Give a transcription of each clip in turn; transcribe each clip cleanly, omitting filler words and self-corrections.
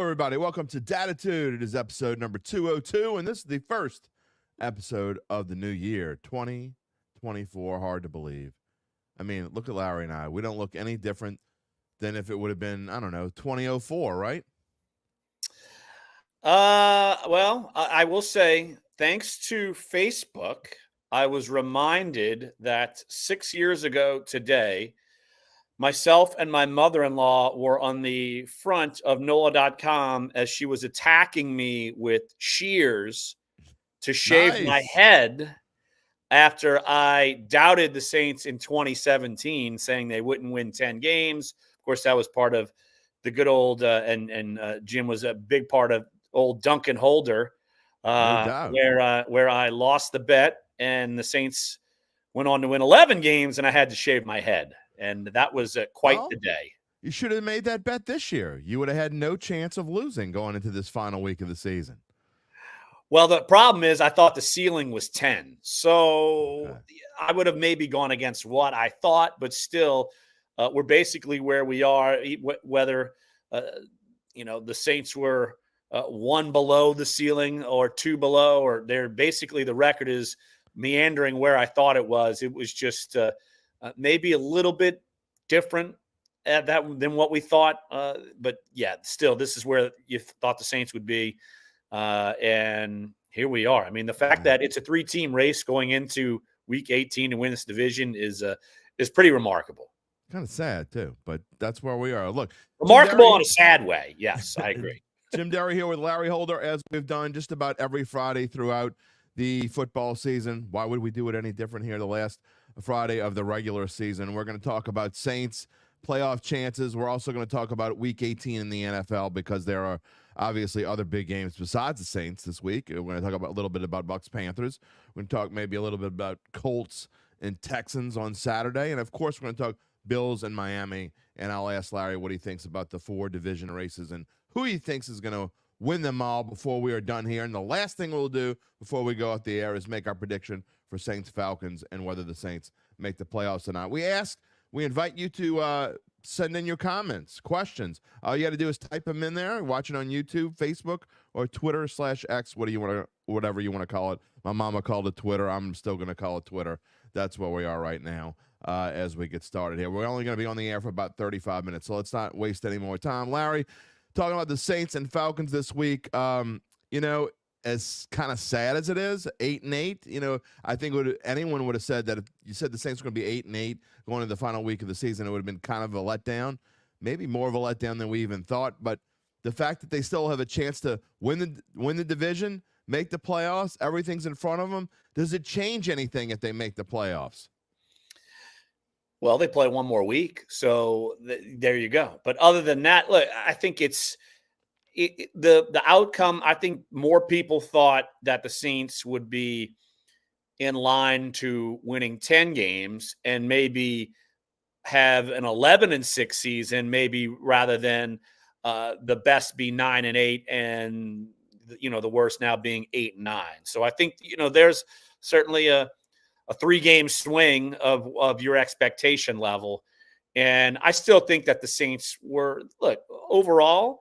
everybody. Welcome to Dattitude. It is episode number 202, and this is the first episode of the new year, 2024. Hard to believe. I mean, look at Larry and I. We don't look any different than if it would have been, 2004, right? Well, I will say, thanks to Facebook, I was reminded that 6 years ago today, myself and my mother-in-law were on the front of NOLA.com as she was attacking me with shears to shave my Nice. head after I doubted the Saints in 2017, saying they wouldn't win 10 games. Of course, that was part of the good old, and Jim was a big part of old Duncan Holder, No doubt. where I lost the bet and the Saints went on to win 11 games and I had to shave my head. And that was quite the day. You should have made that bet this year. You would have had no chance of losing going into this final week of the season. Well, the problem is I thought the ceiling was 10. So Okay. I would have maybe gone against what I thought, but still we're basically where we are, whether, the Saints were one below the ceiling or two below, or they're basically the record is meandering where I thought it was. It was just maybe a little bit different at that than what we thought. But yeah, still, this is where you thought the Saints would be. And here we are. I mean, the fact that it's a 3-team race going into week 18 to win this division is pretty remarkable. Kind of sad, too, but that's where we are. Look, Remarkable in a sad way. Yes, I agree. Jim Derry here with Larry Holder, as we've done just about every Friday throughout the football season. Why would we do it any different here the last Friday of the regular season? We're going to talk about Saints playoff chances. We're also going to talk about week 18 in the NFL because there are obviously other big games besides the Saints this week. We're going to talk about a little bit about Bucs-Panthers. We're going to talk maybe a little bit about Colts and Texans on Saturday. And, of course, we're going to talk Bills and Miami. And I'll ask Larry what he thinks about the 4 division races and who he thinks is going to win them all before we are done here. And the last thing we'll do before we go off the air is make our prediction for Saints-Falcons and whether the Saints make the playoffs or not. We invite you to send in your comments, questions. All you got to do is type them in there. Watch it on YouTube, Facebook, or Twitter/X. Whatever you want to call it. My mama called it Twitter. I'm still going to call it Twitter. That's where we are right now as we get started here. We're only going to be on the air for about 35 minutes, so let's not waste any more time. Larry, talking about the Saints and Falcons this week, as kind of sad as it is, 8-8. I think anyone would have said that if you said the Saints were going to be 8-8 going into the final week of the season, it would have been kind of a letdown, maybe more of a letdown than we even thought. But the fact that they still have a chance to win the division, make the playoffs, everything's in front of them. Does it change anything if they make the playoffs? Well, they play one more week, so there you go. But other than that, look, I think the outcome. I think more people thought that the Saints would be in line to winning 10 games and maybe have an 11-6 season, maybe rather than the best be 9-8 and the worst now being 8-9. So I think there's certainly a 3-game swing of your expectation level. And I still think that the Saints were, overall,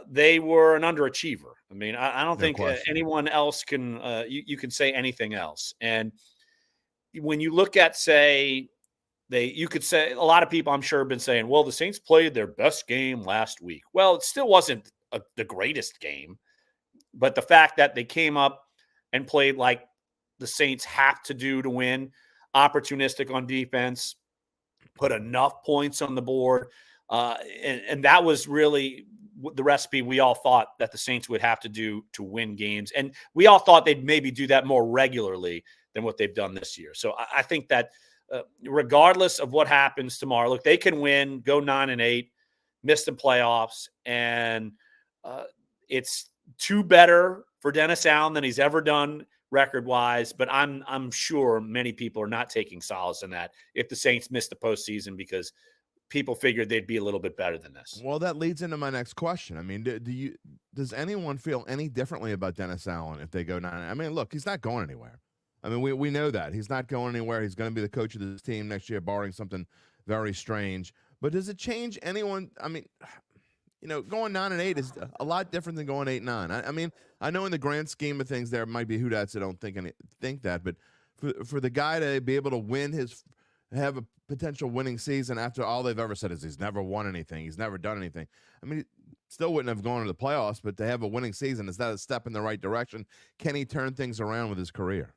they were an underachiever. I mean, I don't think anyone else can, you can say anything else. And when you look at, you could say, a lot of people I'm sure have been saying, well, the Saints played their best game last week. Well, it still wasn't the greatest game, but the fact that they came up and played like the Saints have to do to win, opportunistic on defense, put enough points on the board. And that was really the recipe we all thought that the Saints would have to do to win games. And we all thought they'd maybe do that more regularly than what they've done this year. So I think that regardless of what happens tomorrow, look, they can win, go 9-8, miss the playoffs. And it's 2 better for Dennis Allen than he's ever done record-wise, but I'm sure many people are not taking solace in that if the Saints miss the postseason because people figured they'd be a little bit better than this. Well, that leads into my next question. I mean, does anyone feel any differently about Dennis Allen if they go 9? I mean, look, he's not going anywhere. I mean, we know that. He's not going anywhere. He's going to be the coach of this team next year, barring something very strange. But does it change anyone? I mean, going 9-8 is a lot different than going 8-9. I mean, I know in the grand scheme of things, there might be who-dats that don't think that, but for the guy to be able to have a potential winning season after all they've ever said is he's never won anything, he's never done anything. I mean, still wouldn't have gone to the playoffs, but to have a winning season, is that a step in the right direction? Can he turn things around with his career?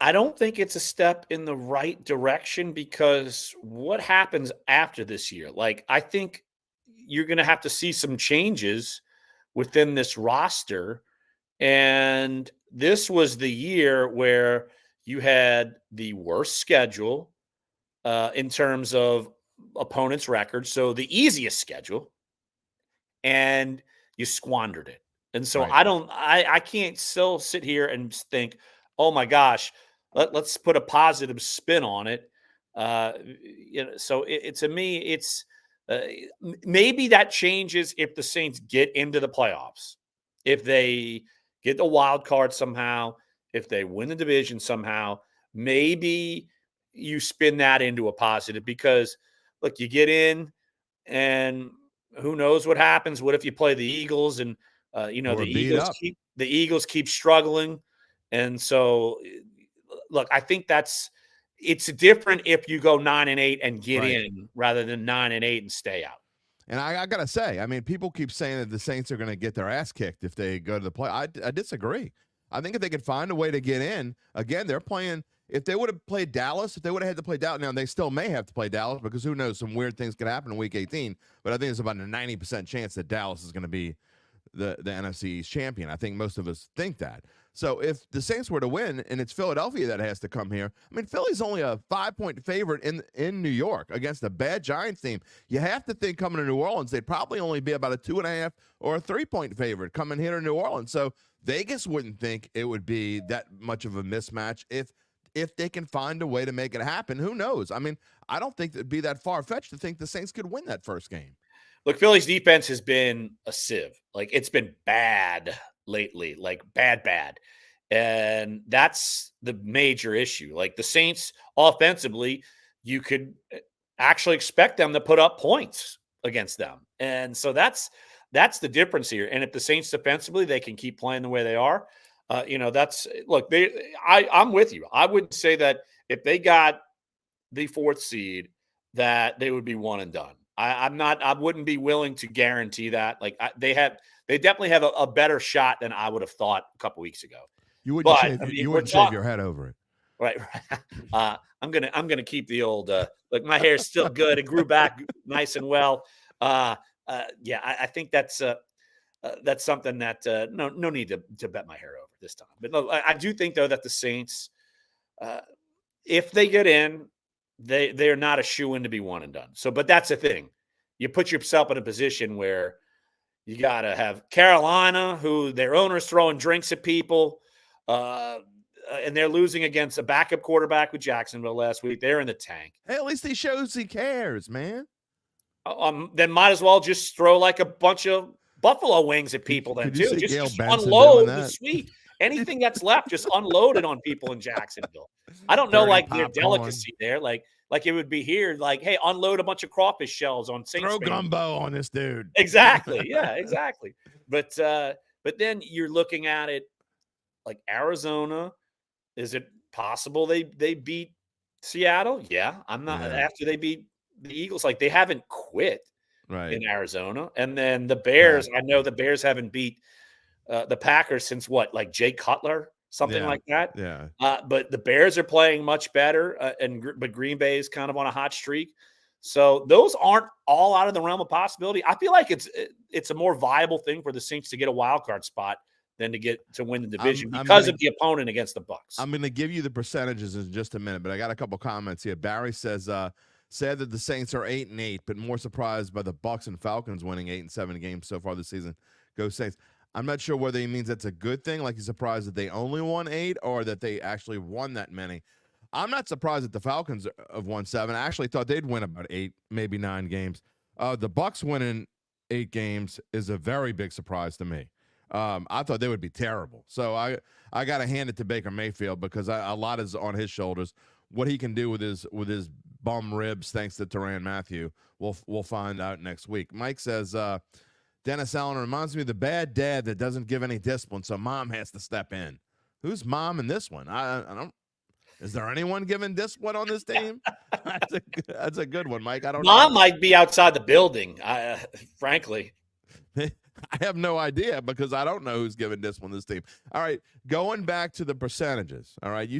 I don't think it's a step in the right direction because what happens after this year? Like, I think you're going to have to see some changes within this roster. And this was the year where you had the worst schedule in terms of opponents' records. So the easiest schedule, and you squandered it. And so Right. I can't still sit here and think, oh my gosh, let's put a positive spin on it. So to me, it's maybe that changes if the Saints get into the playoffs, if they get the wild card somehow, if they win the division somehow, maybe you spin that into a positive because look, you get in and who knows what happens? What if you play the Eagles and Or beat up. The Eagles keep struggling, and so look, I think it's different if you go 9-8 and get Right. in rather than 9-8 and stay out. And I got to say, I mean, people keep saying that the Saints are going to get their ass kicked if they go to the play. I disagree. I think if they could find a way to get in, again, they're playing. If they would have played Dallas, if they would have had to play Dallas, now they still may have to play Dallas because who knows, some weird things could happen in Week 18. But I think there's about a 90% chance that Dallas is going to be the NFC East champion. I think most of us think that. So if the Saints were to win and it's Philadelphia that has to come here, I mean, Philly's only a 5-point favorite in New York against a bad Giants team. You have to think coming to New Orleans, they'd probably only be about a 2.5 or a 3-point favorite coming here to New Orleans. So Vegas wouldn't think it would be that much of a mismatch if they can find a way to make it happen. Who knows? I mean, I don't think it'd be that far-fetched to think the Saints could win that first game. Look, Philly's defense has been a sieve. Like, it's been bad lately, like bad. And that's the major issue. Like, the Saints offensively, you could actually expect them to put up points against them. And so that's the difference here. And if the Saints defensively, they can keep playing the way they are, I'm with you. I would say that if they got the 4th seed, that they would be one and done. I wouldn't be willing to guarantee that. Like, they definitely have a better shot than I would have thought a couple weeks ago. You wouldn't shave your head over it. Right. I'm gonna keep the old look, my hair's still good. It grew back nice and well. I think that's something that no need to bet my hair over this time. But no, I do think though that the Saints, if they get in, they're not a shoo-in to be one and done. So, but that's the thing. You put yourself in a position where you got to have Carolina, who their owner's throwing drinks at people, and they're losing against a backup quarterback with Jacksonville last week. They're in the tank. Hey, at least he shows he cares, man. Then might as well just throw like a bunch of buffalo wings at people then too. Just unload the suite. Anything that's left, just unload it on people in Jacksonville. I don't know, like their delicacy there, like it would be here. Like, hey, unload a bunch of crawfish shells on Saints. Throw gumbo on this dude. Exactly. Yeah, exactly. But then you're looking at it like Arizona. Is it possible they beat Seattle? Yeah, I'm not. Yeah. After they beat the Eagles, like they haven't quit in Arizona, and then the Bears. I know the Bears haven't beat the Packers since what, like Jay Cutler, something like that. Yeah. But the Bears are playing much better, but Green Bay is kind of on a hot streak. So those aren't all out of the realm of possibility. I feel like it's a more viable thing for the Saints to get a wild card spot than to win the division because of the opponent against the Bucs. I'm going to give you the percentages in just a minute, but I got a couple comments here. Barry says, sad that the Saints are 8-8, but more surprised by the Bucs and Falcons winning 8-7 games so far this season. Go Saints. I'm not sure whether he means that's a good thing, like he's surprised that they only won 8 or that they actually won that many. I'm not surprised that the Falcons have won 7. I actually thought they'd win about 8, maybe 9 games. The Bucs winning 8 games is a very big surprise to me. I thought they would be terrible. So I got to hand it to Baker Mayfield because a lot is on his shoulders. What he can do with his bum ribs thanks to Tyrann Mathieu. We'll find out next week. Mike says, Dennis Allen reminds me of the bad dad that doesn't give any discipline, so mom has to step in. Who's mom in this one? I don't. Is there anyone giving discipline on this team? That's a good one, Mike. I don't know. Mom might be outside the building, frankly. I have no idea because I don't know who's giving discipline this team. All right, going back to the percentages. All right,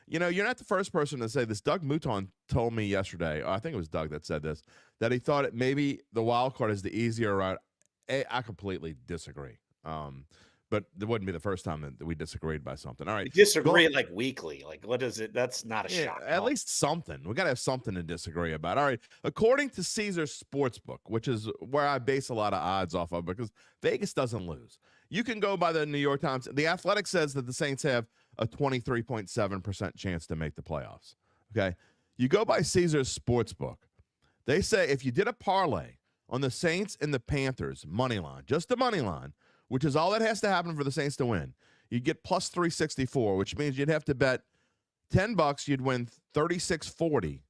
you're not the first person to say this. Doug Mouton told me yesterday, I think it was Doug that said this, that he thought maybe the wild card is the easier route. I completely disagree. But it wouldn't be the first time that we disagreed by something. All right. We disagree like weekly. Like, what is it? That's not a shock. At least something. We got to have something to disagree about. All right. According to Caesars Sportsbook, which is where I base a lot of odds off of because Vegas doesn't lose. You can go by the New York Times. The Athletic says that the Saints have a 23.7% chance to make the playoffs. Okay. You go by Caesars Sportsbook. They say if you did a parlay on the Saints and the Panthers money line, just the money line, which is all that has to happen for the Saints to win, you'd get plus 364, which means you'd have to bet $10. You'd win 36.40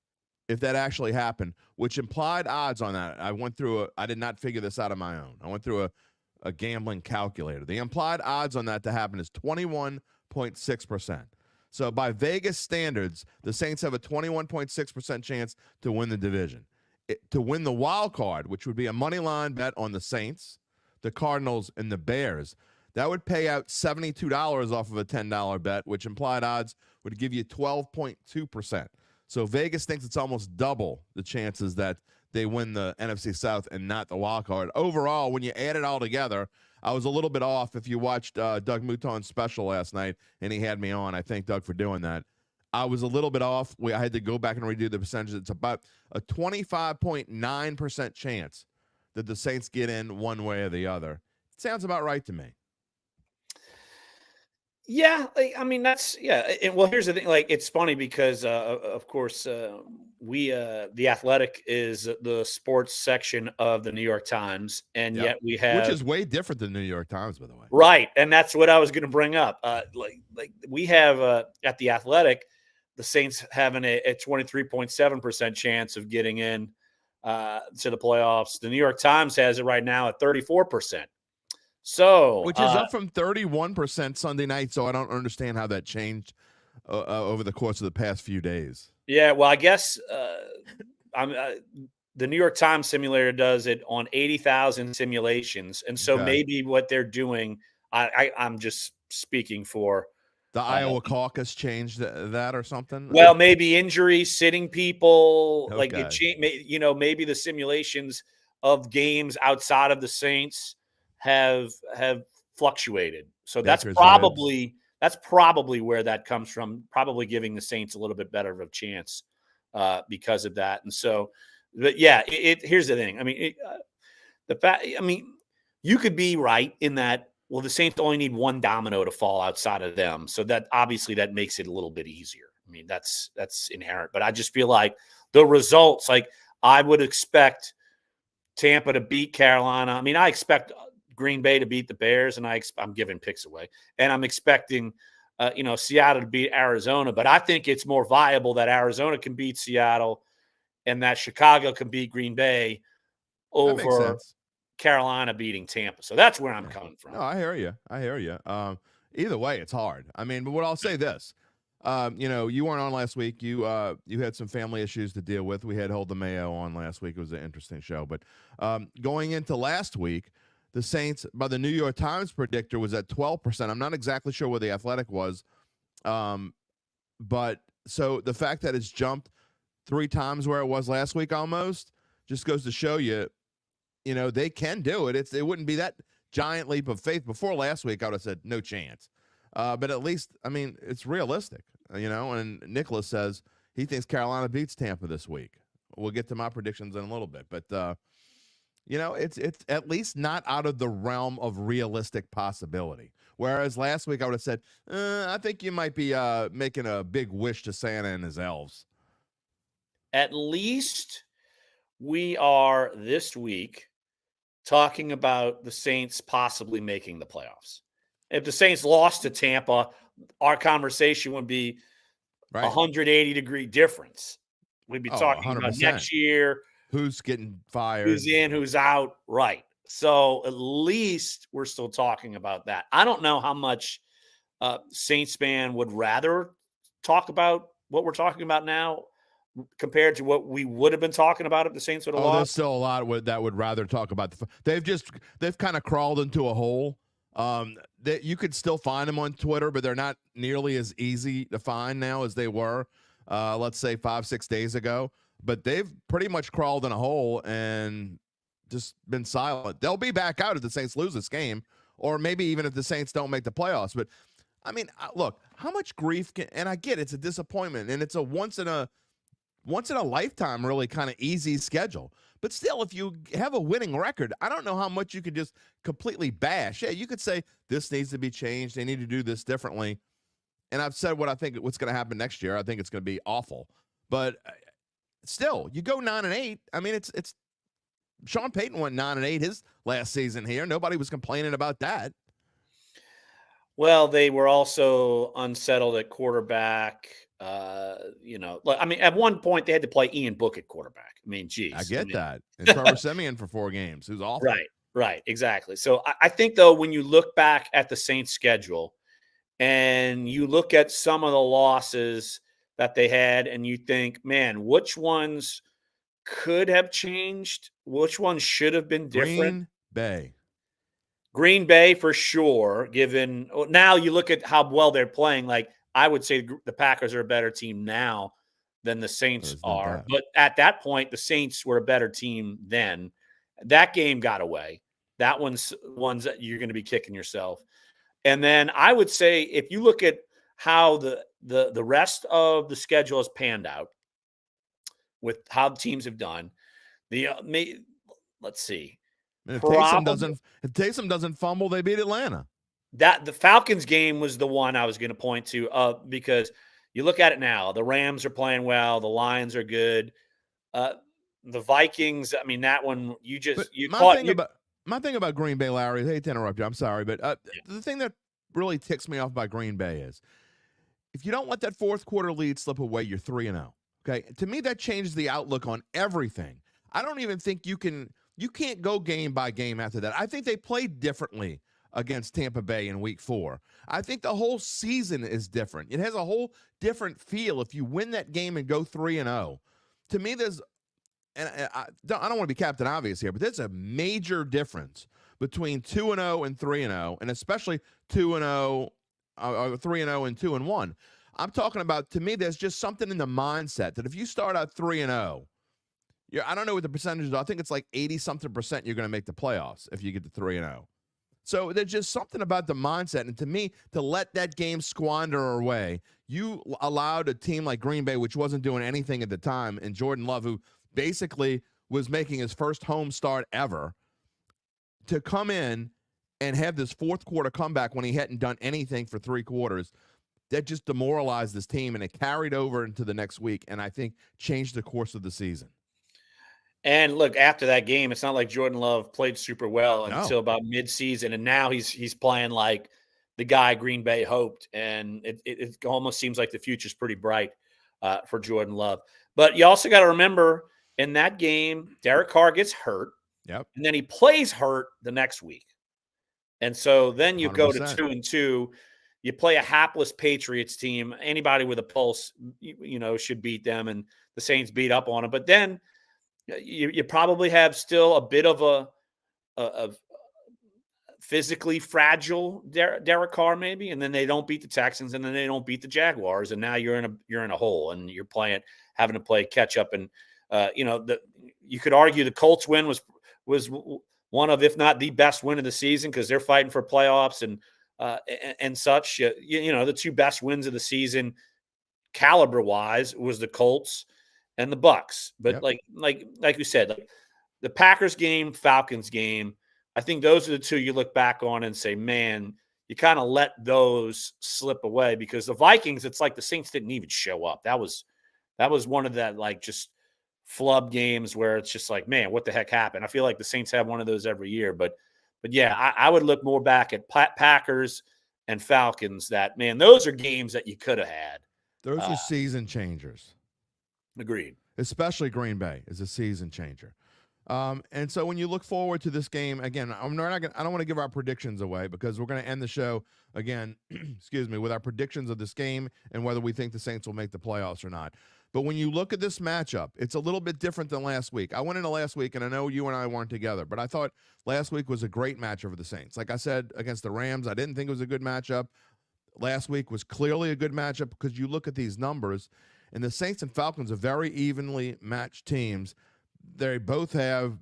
if that actually happened, which implied odds on that. I did not figure this out on my own. I went through a gambling calculator. The implied odds on that to happen is 21.6%. So by Vegas standards, the Saints have a 21.6% chance to win the division. To win the wild card, which would be a money line bet on the Saints, the Cardinals, and the Bears, that would pay out $72 off of a $10 bet, which implied odds would give you 12.2%. So Vegas thinks it's almost double the chances that they win the NFC South and not the wild card. Overall, when you add it all together, I was a little bit off. If you watched Doug Mouton's special last night, and he had me on, I thank Doug for doing that. I was a little bit off. I had to go back and redo the percentages. It's about a 25.9% chance that the Saints get in one way or the other. It sounds about right to me. Yeah, I mean that's well, here's the thing. Like, it's funny because, of course, the Athletic is the sports section of the New York Times, and yet we have, which is way different than the New York Times, by the way. Right, and that's what I was going to bring up. Like we have at the Athletic, the Saints having a 23.7% chance of getting in to the playoffs. The New York Times has it right now at 34%. So, which is up from 31% Sunday night. So I don't understand how that changed over the course of the past few days. Yeah, well, I guess the New York Times simulator does it on 80,000 simulations, and so maybe what they're doing, I'm just speaking for. The Iowa caucus changed that or something? Well, maybe injuries, sitting people, like maybe the simulations of games outside of the Saints have fluctuated. So that's probably where that comes from. Probably giving the Saints a little bit better of a chance because of that. And so, but yeah, here's the thing. I mean, you could be right in that. Well, the Saints only need one domino to fall outside of them. So that obviously that makes it a little bit easier. I mean, that's inherent. But I just feel like the results, like I would expect Tampa to beat Carolina. I mean, I expect Green Bay to beat the Bears, and I'm giving picks away. And I'm expecting, Seattle to beat Arizona. But I think it's more viable that Arizona can beat Seattle and that Chicago can beat Green Bay over Carolina beating Tampa. So that's where I'm coming from. No, I hear you. Either way, it's hard. I mean, but I'll say this. You weren't on last week. You had some family issues to deal with. We had Hold the Mayo on last week. It was an interesting show. But going into last week, the Saints, by the New York Times predictor, was at 12%. I'm not exactly sure where the Athletic was. But so the fact that it's jumped 3 times where it was last week almost just goes to show you, they can do it. It wouldn't be that giant leap of faith. Before last week, I would have said no chance. But at least, I mean, it's realistic, and Nicholas says he thinks Carolina beats Tampa this week. We'll get to my predictions in a little bit. But, it's at least not out of the realm of realistic possibility. Whereas last week I would have said, I think you might be making a big wish to Santa and his elves. At least we are this week talking about the Saints possibly making the playoffs. If the Saints lost to Tampa, our conversation would be 180-degree difference. We'd be Oh, talking about 100%. next year. Who's getting fired? Who's in, who's out. Right. So at least we're still talking about that. I don't know how much Saints fan would rather talk about what we're talking about now compared to what we would have been talking about if the Saints would have There's lost. still a lot that would rather talk about they've kind of crawled into a hole. That you could still find them on Twitter, but they're not nearly as easy to find now as they were, let's say 5-6 days ago. But they've pretty much crawled in a hole and just been silent. They'll be back out if the Saints lose this game, or maybe even if the Saints don't make the playoffs. But I mean, look, how much grief and I get it's a disappointment and it's a once in a lifetime really kind of easy schedule. But still, if you have a winning record, I don't know how much you could just completely bash. Yeah, you could say this needs to be changed. They need to do this differently. And I've said what I think what's going to happen next year. I think it's going to be awful. But still, you go 9-8. I mean, it's Sean Payton went 9-8 his last season here. Nobody was complaining about that. Well, they were also unsettled at quarterback. I mean, at one point they had to play Ian Book at quarterback. I mean, geez. I get that. And Trevor Siemian for 4 games, who's awful. Right, exactly. So I think, though, when you look back at the Saints' schedule and you look at some of the losses that they had and you think, man, which ones could have changed? Which ones should have been different? Green Bay for sure, given now you look at how well they're playing. Like, I would say the Packers are a better team now than the Saints are. But at that point, the Saints were a better team then. That game got away. That one's ones that you're going to be kicking yourself. And then I would say if you look at how the rest of the schedule has panned out with how the teams have done, let's see. If Taysom doesn't fumble, they beat Atlanta. That the Falcons game was the one I was going to point to because you look at it now. The Rams are playing well. The Lions are good. The Vikings. I mean, that one my thing about Green Bay, Larry. I hate to interrupt you. I'm sorry, but the thing that really ticks me off by Green Bay is if you don't let that fourth quarter lead slip away, you're 3-0. Okay, to me that changes the outlook on everything. I don't even think you can't go game by game after that. I think they played differently against Tampa Bay in week 4. I think the whole season is different. It has a whole different feel if you win that game and go 3-0. To me, I don't want to be Captain Obvious here, but there's a major difference between 2-0 and 3-0, and especially 2-0, 3-0 and 2-1. I'm talking about, to me, there's just something in the mindset that if you start out 3-0, I don't know what the percentage is. I think it's like 80-something% you're going to make the playoffs if you get to 3-0. So there's just something about the mindset. And to me, to let that game squander away, you allowed a team like Green Bay, which wasn't doing anything at the time, and Jordan Love, who basically was making his first home start ever, to come in and have this fourth quarter comeback when he hadn't done anything for 3 quarters. That just demoralized this team, and it carried over into the next week, and I think changed the course of the season. And look, after that game, it's not like Jordan Love played super well until about midseason, and now he's playing like the guy Green Bay hoped, and it almost seems like the future's pretty bright for Jordan Love. But you also got to remember, in that game, Derek Carr gets hurt, and then he plays hurt the next week. And so then you 100%. Go to 2-2. You play a hapless Patriots team. Anybody with a pulse, should beat them, and the Saints beat up on them. But then you probably have still a bit of a physically fragile Derek Carr, maybe, and then they don't beat the Texans, and then they don't beat the Jaguars, and now you're in a hole, and you're having to play catch up. And you could argue the Colts win was one of, if not the best win of the season, because they're fighting for playoffs and such. The 2 best wins of the season, caliber wise, was the Colts and the Bucs. But like you said, like the Packers game, Falcons game, I think those are the 2 you look back on and say, man, you kind of let those slip away, because the Vikings, it's like the Saints didn't even show up. That was one of that, like, just flub games where it's just like, man, what the heck happened? I feel like the Saints have one of those every year, but yeah, I would look more back at Packers and Falcons. That, man, those are games that you could have had. Those are season changers. Agreed. especially Green Bay, is a season changer. And so when you look forward to this game, again, I don't want to give our predictions away because we're going to end the show again, excuse me, with our predictions of this game and whether we think the Saints will make the playoffs or not. But when you look at this matchup, it's a little bit different than last week. I went into last week, and I know you and I weren't together, but I thought last week was a great matchup for the Saints. Like I said, against the Rams, I didn't think it was a good matchup. Last week was clearly a good matchup because you look at these numbers, and the Saints and Falcons are very evenly matched teams. They both have,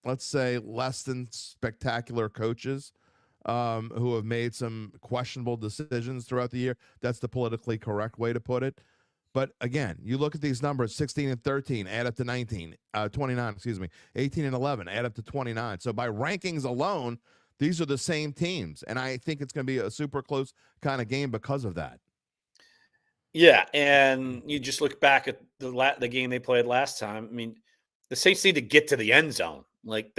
let's say, less than spectacular coaches who have made some questionable decisions throughout the year. That's the politically correct way to put it. But again, you look at these numbers, 16 and 13, add up to 29, 18 and 11, add up to 29. So by rankings alone, these are the same teams. And I think it's going to be a super close kind of game because of that. Yeah, and you just look back at the game they played last time. I mean, the Saints need to get to the end zone. Like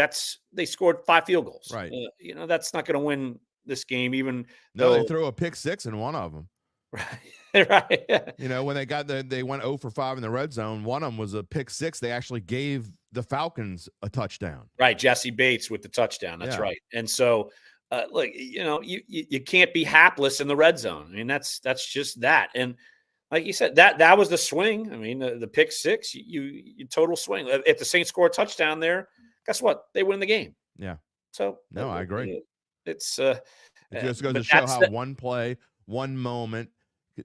they scored 5 field goals. Right. That's not going to win this game, even though they threw a pick 6 in one of them. Right. Right. Yeah. When they went 0 for 5 in the red zone. One of them was a pick 6. They actually gave the Falcons a touchdown. Right. Jesse Bates with the touchdown. That's right. And so, you can't be hapless in the red zone. I mean, that's just that. And like you said, that was the swing. I mean, the pick 6, you total swing. If the Saints score a touchdown there, guess what? They win the game. Yeah. So no, I agree. It just goes to show how one play, one moment,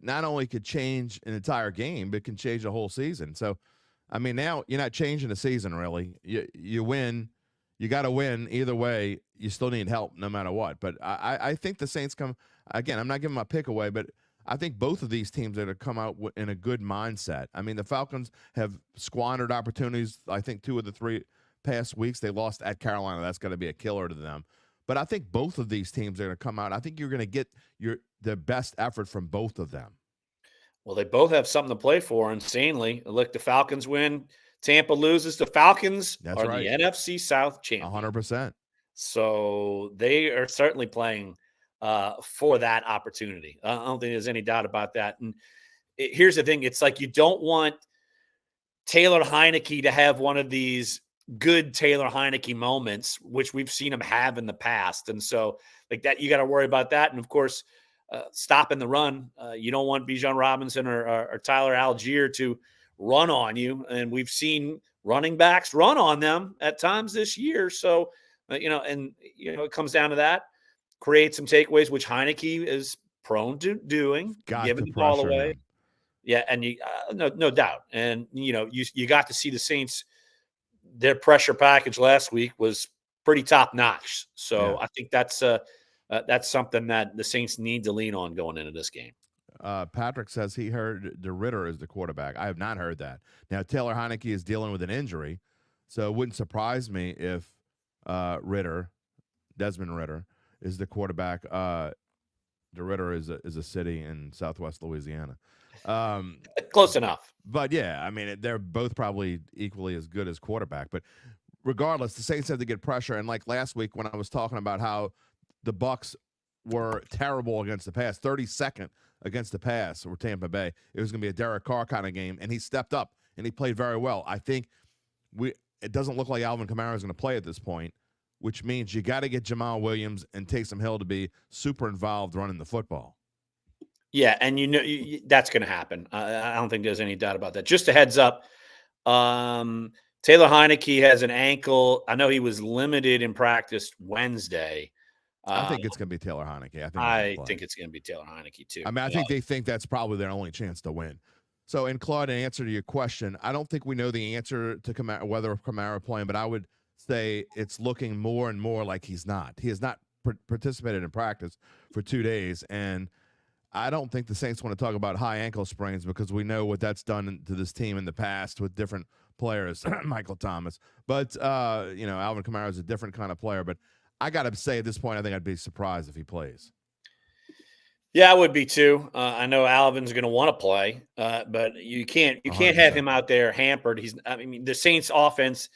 not only could change an entire game, but can change a whole season. So, I mean, now you're not changing the season, really. You win. You got to win either way. You still need help no matter what. But I think the Saints come – again, I'm not giving my pick away, but I think both of these teams are going to come out in a good mindset. I mean, the Falcons have squandered opportunities. I think 2 of the 3 past weeks they lost at Carolina. That's going to be a killer to them. But I think both of these teams are going to come out. I think you're going to get the best effort from both of them. Well, they both have something to play for, insanely. Look, the Falcons win. Tampa loses. The Falcons That's are right. the NFC South champion. 100%. So they are certainly playing for that opportunity. I don't think there's any doubt about that. And here's the thing. It's like you don't want Taylor Heineke to have one of these good Taylor Heineke moments, which we've seen him have in the past. And so like that, you got to worry about that. And of course, stopping the run. You don't want Bijan Robinson or Tyler Algier to run on you. And we've seen running backs run on them at times this year. So, it comes down to that. Create some takeaways, which Heineke is prone to doing, giving the ball away. Him. Yeah, and no doubt. And, you got to see the Saints, their pressure package last week was pretty top notch. So yeah. I think that's something that the Saints need to lean on going into this game. Patrick says he heard DeRitter is the quarterback. I have not heard that. Now, Taylor Heineke is dealing with an injury, so it wouldn't surprise me if Desmond Ritter, is the quarterback. DeRitter is a city in southwest Louisiana. Close enough. But, yeah, I mean, they're both probably equally as good as quarterback. But regardless, the Saints have to get pressure. And like last week when I was talking about how the Bucs were terrible against the pass, 32nd against the pass for Tampa Bay. It was going to be a Derek Carr kind of game, and he stepped up, and he played very well. I think it doesn't look like Alvin Kamara is going to play at this point, which means you got to get Jamal Williams and Taysom Hill to be super involved running the football. Yeah, and that's going to happen. I don't think there's any doubt about that. Just a heads up, Taylor Heineke has an ankle. I know he was limited in practice Wednesday. I think it's going to be Taylor Heineke. I think it's going to be Taylor Heineke, too. I mean, I think they think that's probably their only chance to win. So, in Claude, in answer to your question, I don't think we know the answer to Kamara, whether Kamara playing, but I would say it's looking more and more like he's not. He has not participated in practice for 2 days, and I don't think the Saints want to talk about high ankle sprains because we know what that's done to this team in the past with different players, Michael Thomas. But, Alvin Kamara is a different kind of player, but I got to say at this point, I think I'd be surprised if he plays. Yeah, I would be too. I know Alvin's going to want to play, but you can't have him out there hampered. The Saints' offense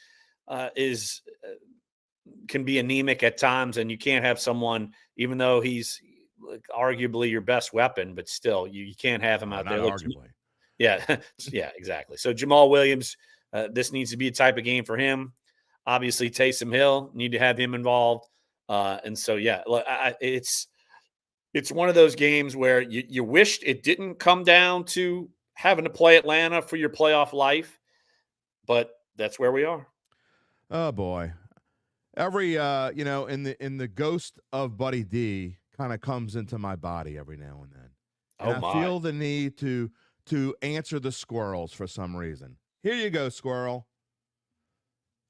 can be anemic at times, and you can't have someone, even though he's arguably your best weapon, but still, you can't have him out there. Arguably. Yeah, yeah, exactly. So Jamal Williams, This needs to be a type of game for him. Obviously, Taysom Hill, need to have him involved. And so, yeah, it's one of those games where you wished it didn't come down to having to play Atlanta for your playoff life, but that's where we are. Oh boy. Every in the ghost of Buddy D kind of comes into my body every now and then. And I feel the need to answer the squirrels for some reason. Here you go, squirrel.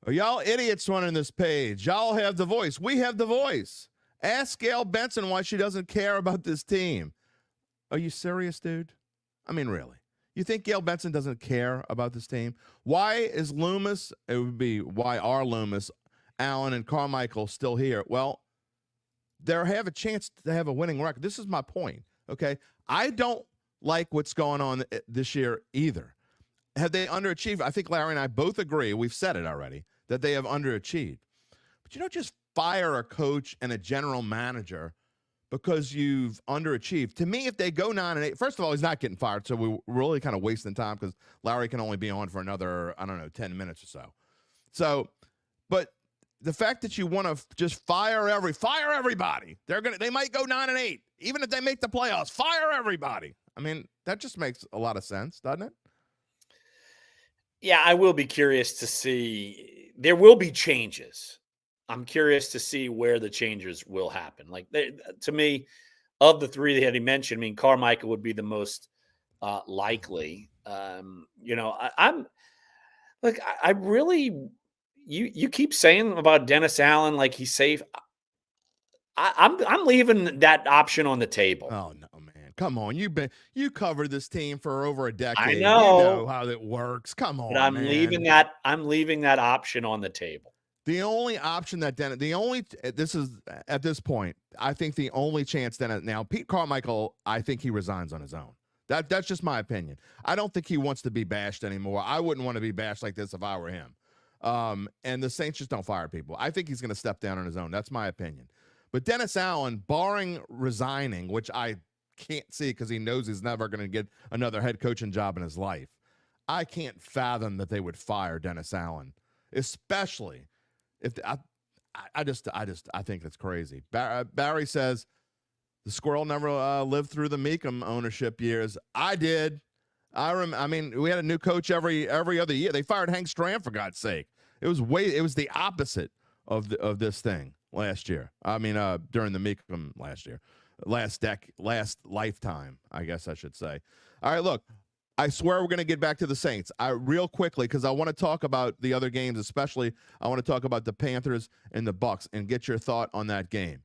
Are y'all idiots running this page? Y'all have the voice. We have the voice. Ask Gail Benson why she doesn't care about this team. Are you serious, dude? I mean, really? You think Gail Benson doesn't care about this team? Why is Loomis, it would be why are Loomis, Allen, and Carmichael still here? Well, they have a chance to have a winning record. This is my point, okay? I don't like what's going on this year either. Have they underachieved? I think Larry and I both agree, we've said it already, that they have underachieved. But you don't just fire a coach and a general manager because you've underachieved. To me, if they go 9-8, first of all, he's not getting fired, so we're really kind of wasting time because Larry can only be on for another, 10 minutes or so. So, but the fact that you want to just fire everybody, they might go 9-8, even if they make the playoffs. Fire everybody. I mean, that just makes a lot of sense, doesn't it? Yeah, I will be curious to see. There will be changes. I'm curious to see where the changes will happen. Like, to me, of the three that he mentioned, I mean, Carmichael would be the most likely. I'm like, I really, you keep saying about Dennis Allen, like he's safe. I'm leaving that option on the table. Oh no, man. Come on. You covered this team for over a decade. I know. You know how it works. Come on. But I'm man. leaving that option on the table. The only option that this is at this point, I think the only chance now, Pete Carmichael, I think he resigns on his own. That's just my opinion. I don't think he wants to be bashed anymore. I wouldn't want to be bashed like this if I were him. And the Saints just don't fire people. I think he's going to step down on his own. That's my opinion. But Dennis Allen, barring resigning, which I can't see because he knows he's never going to get another head coaching job in his life, I can't fathom that they would fire Dennis Allen, especially if I think that's crazy. Barry says the squirrel never lived through the Meekum ownership years. I did. I mean, we had a new coach every other year. They fired Hank Strand, for God's sake. It was the opposite of this thing last year. I mean, during the Meekum last year, last lifetime, I guess I should say. All right, look, I swear we're going to get back to the Saints real quickly because I want to talk about the other games, especially I want to talk about the Panthers and the Bucs and get your thought on that game.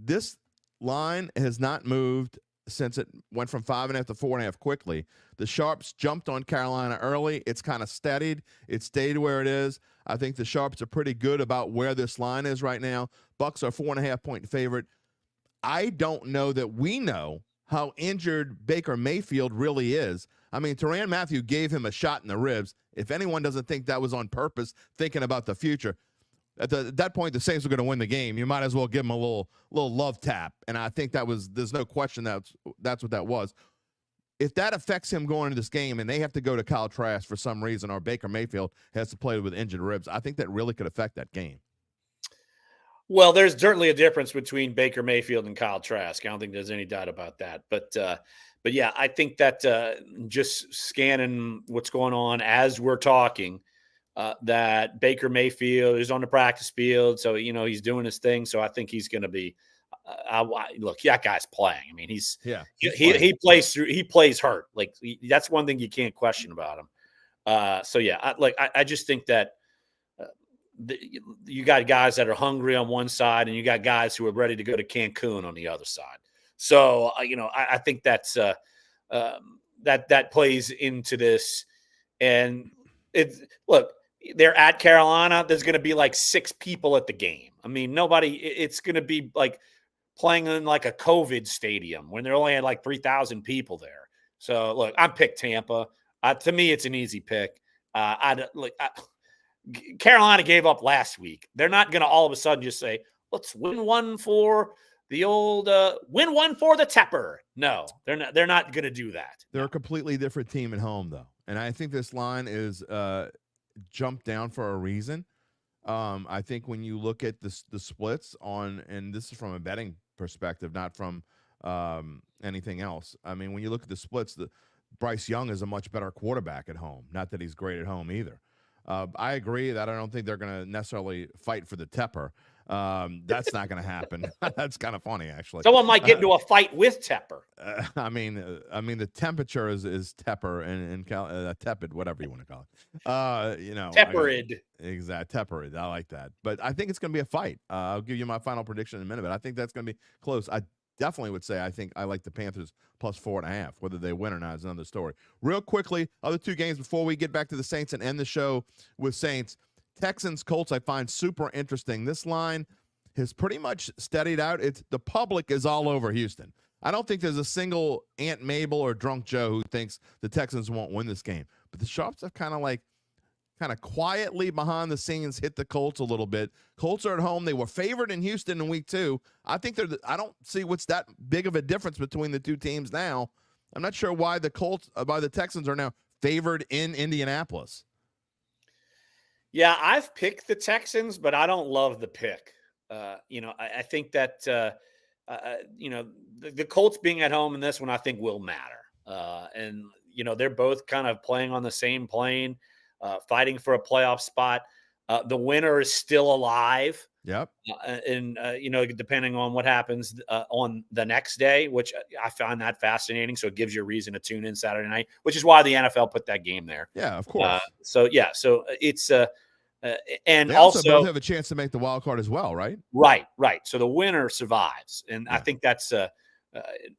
This line has not moved since it went from 5.5 to 4.5 quickly. The Sharps jumped on Carolina early. It's kind of steadied. It stayed where it is. I think the Sharps are pretty good about where this line is right now. Bucs are 4.5-point favorite. I don't know that we know how injured Baker Mayfield really is. I mean, Tyrann Mathieu gave him a shot in the ribs. If anyone doesn't think that was on purpose, thinking about the future, at that point, the Saints were going to win the game. You might as well give them a little love tap. And I think there's no question that's what that was. If that affects him going into this game and they have to go to Kyle Trask for some reason, or Baker Mayfield has to play with injured ribs, I think that really could affect that game. Well, there's certainly a difference between Baker Mayfield and Kyle Trask. I don't think there's any doubt about that. But yeah, I think that just scanning what's going on as we're talking, that Baker Mayfield is on the practice field. So, he's doing his thing. So I think he's going to be look, that guy's playing. I mean, he plays hurt. Like, that's one thing you can't question about him. So yeah, I just think that you got guys that are hungry on one side and you got guys who are ready to go to Cancun on the other side. So, I think that's that plays into this. And they're at Carolina. There's going to be like 6 people at the game. I mean, it's going to be like playing in like a COVID stadium when there only had like 3,000 people there. So look, I picked Tampa. To me, it's an easy pick. Carolina gave up last week. They're not going to all of a sudden just say, let's win one for the old win one for the Tepper. No, they're not going to do that. They're a completely different team at home, though. And I think this line is jumped down for a reason. I think when you look at the splits on, and this is from a betting perspective, not from anything else. I mean, when you look at the splits, Bryce Young is a much better quarterback at home. Not that he's great at home either. I agree that I don't think they're going to necessarily fight for the Tepper. That's not going to happen. That's kind of funny, actually. Someone might get into a fight with Tepper. I mean, the temperature is Tepper and tepid, whatever you want to call it. Tepperid. Exactly, tepperid. I like that. But I think it's going to be a fight. I'll give you my final prediction in a minute, but I think that's going to be close. I definitely would say I think I like the Panthers plus 4.5. Whether they win or not is another story. Real quickly, other two games before we get back to the Saints and end the show with Saints. Texans, Colts, I find super interesting. This line has pretty much steadied out. The public is all over Houston. I don't think there's a single Aunt Mabel or Drunk Joe who thinks the Texans won't win this game. But the Sharps have kind of quietly behind the scenes hit the Colts a little bit. Colts are at home. They were favored in Houston in week 2. I think I don't see what's that big of a difference between the two teams now. I'm not sure why the Texans are now favored in Indianapolis. Yeah, I've picked the Texans, but I don't love the pick. I think that, the Colts being at home in this one, I think will matter. And they're both kind of playing on the same plane, fighting for a playoff spot. The winner is still alive. Yep. Depending on what happens on the next day, which I find that fascinating. So it gives you a reason to tune in Saturday night, which is why the NFL put that game there. Yeah, of course. So it's and they also both have a chance to make the wild card as well, right? Right. So the winner survives, and I think that's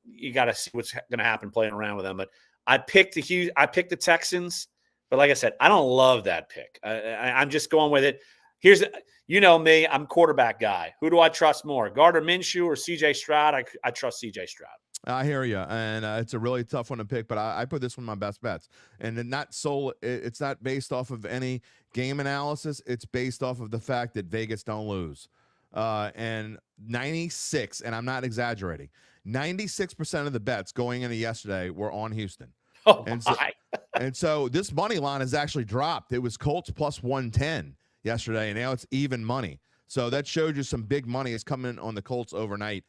you got to see what's going to happen playing around with them. But I picked the Texans, but like I said, I don't love that pick. I'm just going with it. Here's me, I'm quarterback guy. Who do I trust more, Gardner Minshew or C.J. Stroud? I trust C.J. Stroud. I hear you, and it's a really tough one to pick, but I put this one in my best bets, and it's not based off of any game analysis. It's based off of the fact that Vegas don't lose, and 96, and I'm not exaggerating, 96% of the bets going into yesterday were on Houston. Oh, and so this money line has actually dropped. It was Colts plus 110 yesterday, and now it's even money. So that showed you some big money is coming on the Colts overnight.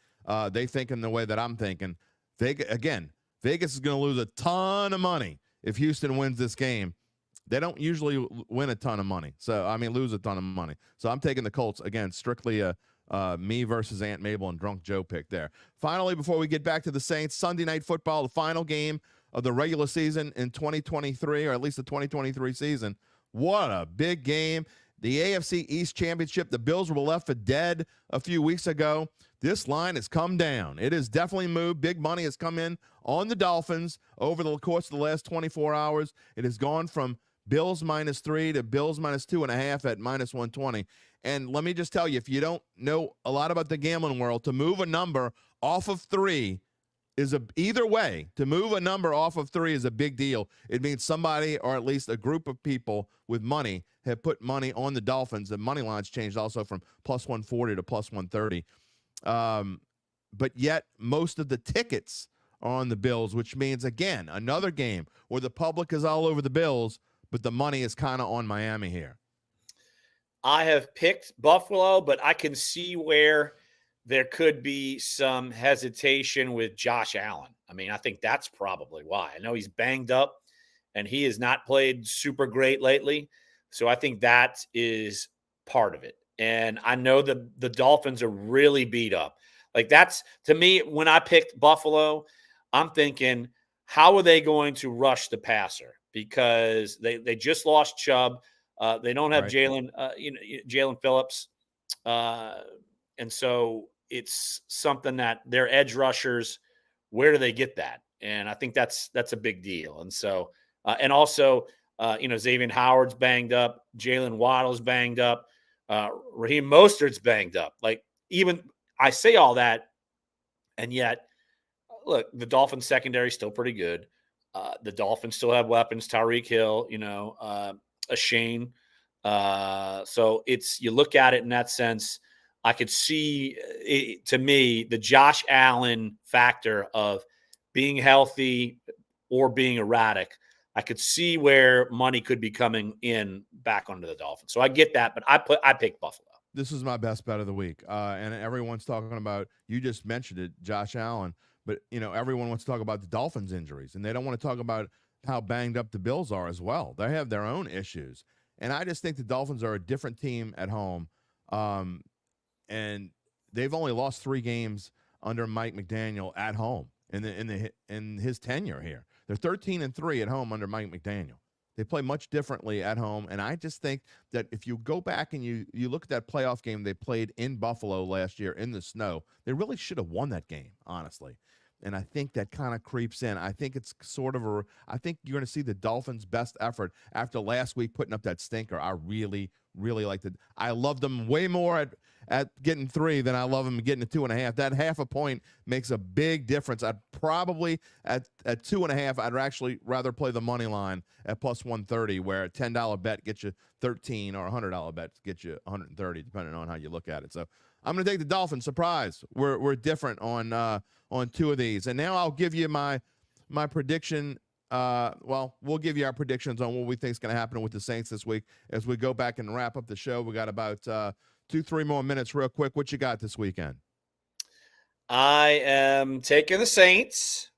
They thinking the way that I'm thinking. Vegas is going to lose a ton of money if Houston wins this game. They don't usually win a ton of money. Lose a ton of money. So I'm taking the Colts, again, strictly me versus Aunt Mabel and Drunk Joe pick there. Finally, before we get back to the Saints, Sunday Night Football, the final game of the regular season in 2023, or at least the 2023 season. What a big game. The AFC East Championship, the Bills were left for dead a few weeks ago. This line has come down. It has definitely moved. Big money has come in on the Dolphins over the course of the last 24 hours. It has gone from Bills -3 to Bills -2.5 at -120. And let me just tell you, if you don't know a lot about the gambling world, to move a number off of 3 either way, to move a number off of 3 is a big deal. It means somebody, or at least a group of people with money, have put money on the Dolphins. The money line's changed also from plus 140 to plus 130. But yet most of the tickets are on the Bills, which means, again, another game where the public is all over the Bills, but the money is kind of on Miami here. I have picked Buffalo, but I can see where there could be some hesitation with Josh Allen. I think that's probably why. I know he's banged up and he has not played super great lately. So I think that is part of it. And I know the Dolphins are really beat up. Like, that's, to me, when I picked Buffalo, I'm thinking, how are they going to rush the passer? Because they just lost Chubb. They don't have Jalen Phillips. And so it's something that their edge rushers, where do they get that? And I think that's a big deal. And so, and also, Xavier Howard's banged up. Jalen Waddle's banged up. Raheem Mostert's banged up. Like, even I say all that, and yet, look, the Dolphins secondary is still pretty good. The Dolphins still have weapons. Tyreek Hill, a Shane. So you look at it in that sense. I could see it, to me, the Josh Allen factor of being healthy or being erratic. I could see where money could be coming in back onto the Dolphins. So I get that, but I picked Buffalo. This is my best bet of the week. And everyone's talking about, you just mentioned it, Josh Allen, but everyone wants to talk about the Dolphins injuries, and they don't want to talk about how banged up the Bills are as well. They have their own issues. And I just think the Dolphins are a different team at home. And they've only lost 3 games under Mike McDaniel at home in his tenure here. They're 13-3 at home under Mike McDaniel. They play much differently at home, and I just think that if you go back and you look at that playoff game they played in Buffalo last year in the snow, they really should have won that game, honestly. And I think that kind of creeps in. I think it's I think you're going to see the Dolphins' best effort after last week putting up that stinker. I really, really liked it. I loved them way more at getting 3 than I love them getting a 2.5. That half a point makes a big difference. I'd probably at 2.5, I'd actually rather play the money line at plus 130, where a $10 bet gets you 13 or a $100 bet gets you 130, depending on how you look at it. So I'm going to take the Dolphins. Surprise. We're different on 2 of these. And now I'll give you my prediction. We'll give you our predictions on what we think is going to happen with the Saints this week as we go back and wrap up the show. We got about 2-3 more minutes real quick. What you got this weekend? I am taking the Saints,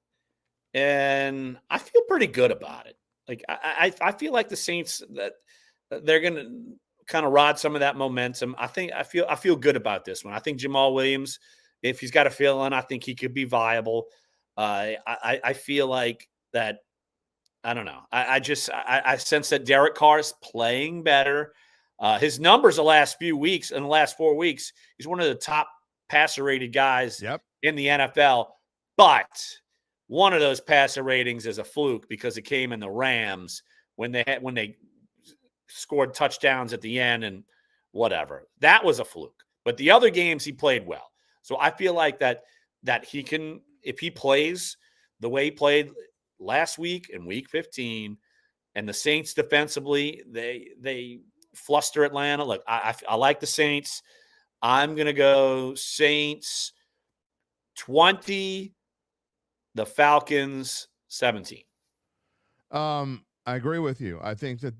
and I feel pretty good about it. Like I feel like the Saints, that they're going to kind of ride some of that momentum. I feel good about this one. I think Jamal Williams, if he's got a feeling, I think he could be viable. I feel like that. I don't know. I sense that Derek Carr is playing better. His numbers the last 4 weeks, he's one of the top passer rated guys in the NFL. But one of those passer ratings is a fluke because it came in the Rams when they scored touchdowns at the end and whatever. That was a fluke. But the other games he played well. So I feel like that he can, if he plays the way he played last week in week 15, and the Saints defensively, they fluster Atlanta. Look, I like the Saints. I'm going to go Saints 20, the Falcons 17. I agree with you. I think that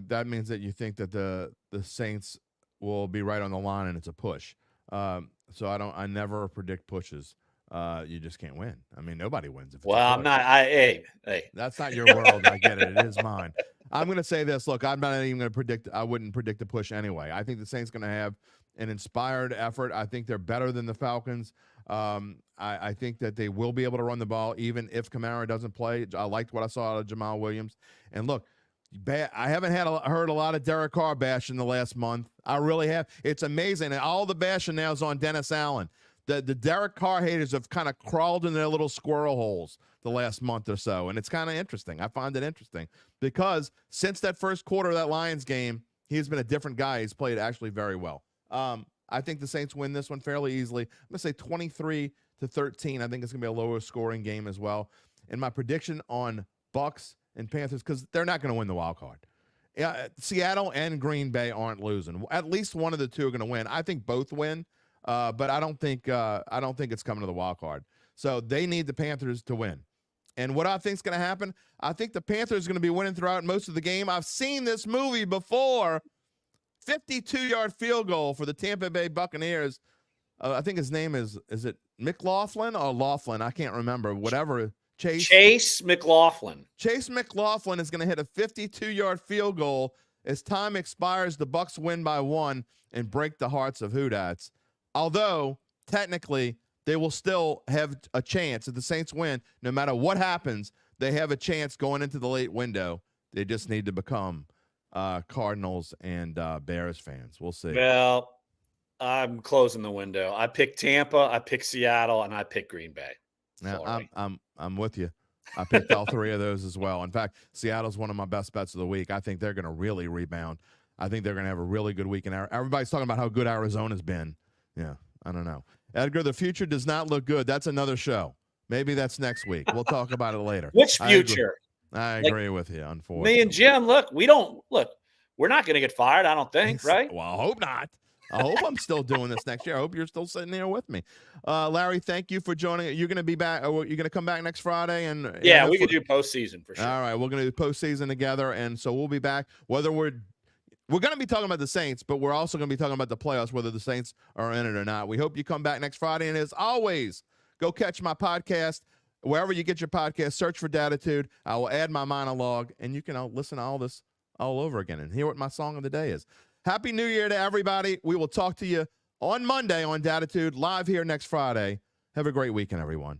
that means that you think that the Saints will be right on the line and it's a push. So I never predict pushes. You just can't win. I mean, nobody wins. If it's I'm not. Hey. That's not your world. I get it. It is mine. I'm going to say this. Look, I'm not even going to predict. I wouldn't predict a push anyway. I think the Saints going to have an inspired effort. I think they're better than the Falcons. I think that they will be able to run the ball even if Kamara doesn't play. I liked what I saw out of Jamal Williams. And look, I haven't heard a lot of Derek Carr bash in the last month. I really have. It's amazing. And all the bashing now is on Dennis Allen. The Derek Carr haters have kind of crawled in their little squirrel holes the last month or so, and it's kind of interesting. I find it interesting because since that first quarter of that Lions game, he's been a different guy. He's played actually very well. I think the Saints win this one fairly easily. I'm going to say 23-13. I think it's going to be a lower scoring game as well. And my prediction on Bucs and Panthers, because they're not going to win the wild card. Seattle and Green Bay aren't losing. At least one of the two are going to win. I think both win. But I don't think it's coming to the wild card. So they need the Panthers to win. And what I think is going to happen, I think the Panthers are going to be winning throughout most of the game. I've seen this movie before. 52-yard field goal for the Tampa Bay Buccaneers. I think his name is it McLaughlin or Laughlin? I can't remember. Whatever. Chase McLaughlin. Chase McLaughlin is going to hit a 52-yard field goal. As time expires, the Bucs win by 1 and break the hearts of Houdats. Although, technically, they will still have a chance. If the Saints win, no matter what happens, they have a chance going into the late window. They just need to become Cardinals and Bears fans. We'll see. Well, I'm closing the window. I picked Tampa, I picked Seattle, and I picked Green Bay. Now, I'm with you. I picked all 3 of those as well. In fact, Seattle's one of my best bets of the week. I think they're going to really rebound. I think they're going to have a really good week. And everybody's talking about how good Arizona's been. Yeah, I don't know. Edgar, the future does not look good. That's another show. Maybe that's next week. We'll talk about it later. Which future? I agree with you, unfortunately. Me and Jim, we're not going to get fired, I don't think, right? Well, I hope not. I hope I'm still doing this next year. I hope you're still sitting here with me. Larry, thank you for joining. You're going to be back. You're going to come back next Friday, and yeah, we could do postseason for sure. All right, we're going to do postseason together, and so we'll be back. Whether we're going to be talking about the Saints, but we're also going to be talking about the playoffs, whether the Saints are in it or not. We hope you come back next Friday, and as always, go catch my podcast wherever you get your podcast. Search for Dattitude. I will add my monologue, and you can listen to all this all over again and hear what my song of the day is. Happy New Year to everybody. We will talk to you on Monday on Dattitude, live here next Friday. Have a great weekend, everyone.